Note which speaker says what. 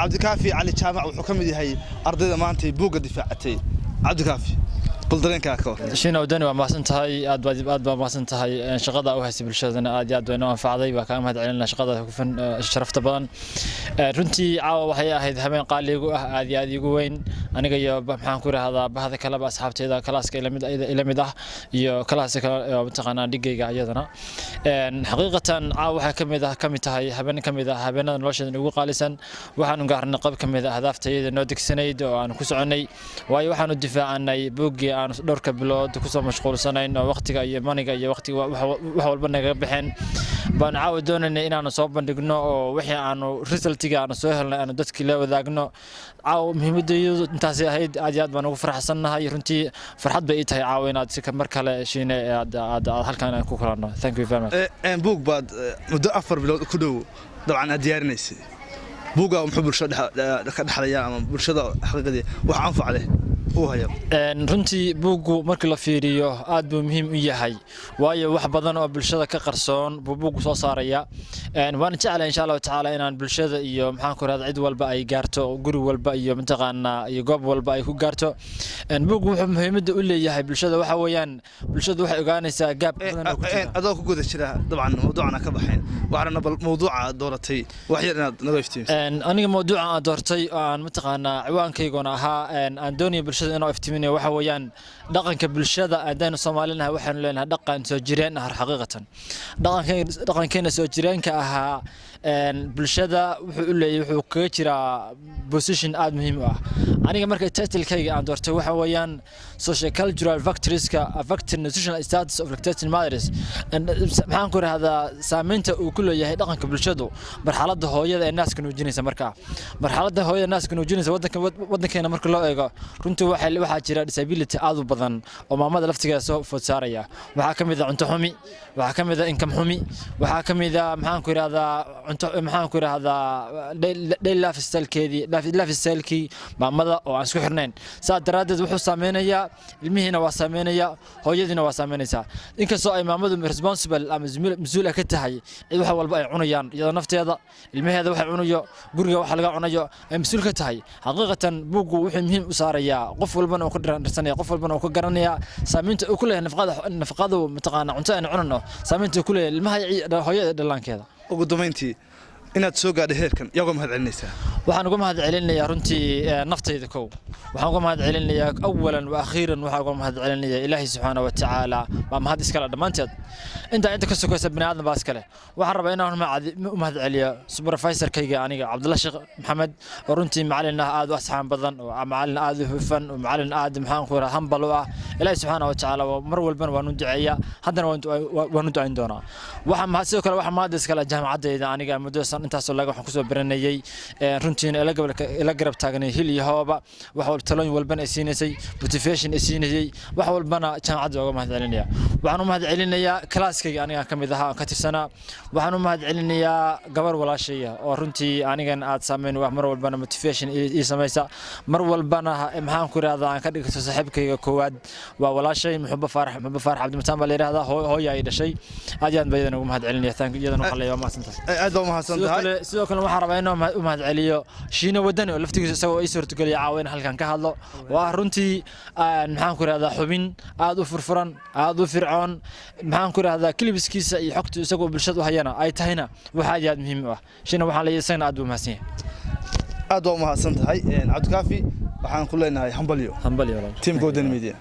Speaker 1: cabdikaafi cali jaamac wuxuu ka mid yahay ardayda maanta buugga difaacatay cabdikaafi قلدرينكا كور
Speaker 2: شنو ودني ما سنتهاي اد ما سنتهاي شقada u haysi bulshadana aad aad weyn oo anfacday waa ka mahad celinaa shaqada ku fan sharafta badan runtii caawa waxay ahayd habeen qaaligu ah aad igu weyn aniga iyo maxaan ku raahdaa bahda kala asxaabteeda kalaaska ila mid ah iyo kalaaska oo taqaanaa dhigayga ayadana xaqiiqatan caawa waxa kamid tahay habeen kamid ah habeenada noloshada ugu qaalisan waxaan gaarnay qab kamid ah ahdaafteeda noo degsanayd oo aan ku soconay waayo waxaan u difaacanay buugii aan dhowrka bilood ku soo mashquulsanayn waqtiga iyo maniga iyo waqtiga wax walba naga baxeen baan caawa doonaynay inaan soo bandhigno oo wixii aan resultiga aan soo helnay aan dadkii la wadaagno caawa muhiimadaydu intaas ahayd aad baan ugu faraxsanahay runtii farxad bay tahay caawa inaad si mar kale shiine aad halkaan ku kulano thank you very much
Speaker 1: buug baad muddo 4 bilood ku dhow dabcan aad diyaarinaysay buugga muxuu bulshada ka dhaxlaya ama bulshada xaqiiqadii wax anfacay
Speaker 2: runtii buuggu markii la fiiriyo aad buu muhiim u yahay waayo wax badan oo bulshada ka qarsoon buu buuggu soo saaraya waan jecelahay insha Allah taala inaan bulshada iyo maxaan ku raad cid walba ay gaarto guri walba iyo mintaqaana iyo goob walba ay ku gaarto buuggu wuxuu muhiimada u leeyahay bulshada waxa weeyaan bulshadu waxay ogaanaysaa gaab badan oo ku jira
Speaker 1: adoo ku guda jira dabcan mawduucana ka baxayn waxaana bal mawduuca dooratay wax yar inaad naga iftiimiso
Speaker 2: aniga mawduuca aan doortay aan mintaqaana ciwaankayguna ahaa aan doonay bulshada inoo iftiimiyo waxa weeyaan dhaqanka bulshada aadayna Soomaaliyeed waxaan leenahay dhaqan soo jireen ah xaqiiqatan dhaqankeena soo jireenka ahaa bulshada wuxuu u leeyahay wuxuu kaga jira position aad muhiim u ah aniga markay title-kayga aan doortay waxa weeyaan social cultural factors-ka affecting nutritional status of lactating mothers maxaan ku raahdaa saameynta uu ku leeyahay dhaqanka bulshadu marxaladda hooyada ee naaska nuujinaysa markaa marxaladda hooyada naaska nuujinaysa wadankeena marka loo eego runtii waxaa jira disability aad u badan oo maamada laftigeeda soo food saaraya waxaa kamid ah cunto xumi waxaa kamid ah income xumi waxaa kamid ah maxaan ku raahdaa daily lifestyle-keedii maamada oo aan isku xirnayn saa daraadeed wuxuu saameynayaa ilmihiina waa saameynaya hooyadiina waa saameynaysaa inkastoo ay maamadu responsible ama mas'uul ka tahay wax walba ay cunayaan iyada nafteeda ilmaheeda waxa cunayo guriga waxa laga cunayo ay mas'uul ka tahay xaqiiqatan buuggu wuxuu muhiim u saarayaa qof walbana oo ka dhiransanaya qof walbana oo ka garanaya saameynta uu ku leeyahay nafaqada mataqaana cunto aan cunano saameynta uu ku leeyahay ilmaha hooyada dhallaankeeda
Speaker 1: ugu dambeyntii inaad soo gaadhay heerkan iyagoo mahad celinaysaa
Speaker 2: waxaan uga mahad celinayaa runtii naftayda kow waxaan uga mahad celinayaa awalan wa akhiran waxaan uga mahad celinayaa ilaahay subhanahu wa ta'ala waa mahad iskala dhamaanteed inta ka sokaysa bini'aadam baas kale waxaan rabaa inaan u mahad celiyo supervisor-kayga aniga Cabdullah Sheekh Maxamed oo runtii macallin aad u asxaan badan oo macallin aad u hufan oo macallin aad maxaan ku rahaa hambal ah ilaahay subhanahu wa ta'ala mar walbana waan u duceeyaa haddana waan u ducayn doonaa waxaan sidoo kale waxaan mahad iskala jaamacadayda aniga muddo intaas oo laga waxaan ku soo baranayay runtii ila garab taagnay hil iyo hooba wax walba talooyin walbana siinayay motivation siinayay wax walbana jaamacadda uga mahad celinaya waxaan u mahad celinayaa class-kayga aniga kamid ahaa ka tirsanaa waxaan u mahad celinayaa gabar walaashaya oo runtii anigan aad saameyn wax mar walbana motivation ii samaysa mar walbana maxaan ku raahdaa aan ka dhigto saaxiibkayga koowaad waa walaashay Muxubba Faarax Cabdi Mataan baa la yiraahdaa hooyo ay dhashay aad baydan ugu mahad celinaya thank you iyadan waxa la mahadsantahay
Speaker 1: aad baa mahadsantahay
Speaker 2: sidoo kale waxaan rabaa inaan u mahad celiyo shiina wadani oo laftigiisa isagoo ay suurtageliya caawin halkan ka hadlo waa runtii maxaan ku raahdaa xubin aad u furfuran aad u fircoon maxaan ku raahdaa clipskiisa iyo xogta isagoo bulshada u hayana ay tahayna waxa aad muhiim u ah shiina waxaan leeyahay aad u mahadsan
Speaker 1: aad baa mahadsantahay Cabdikaafi waxaan ku leenahay hambalyo
Speaker 2: hambalyo
Speaker 1: team Golden Media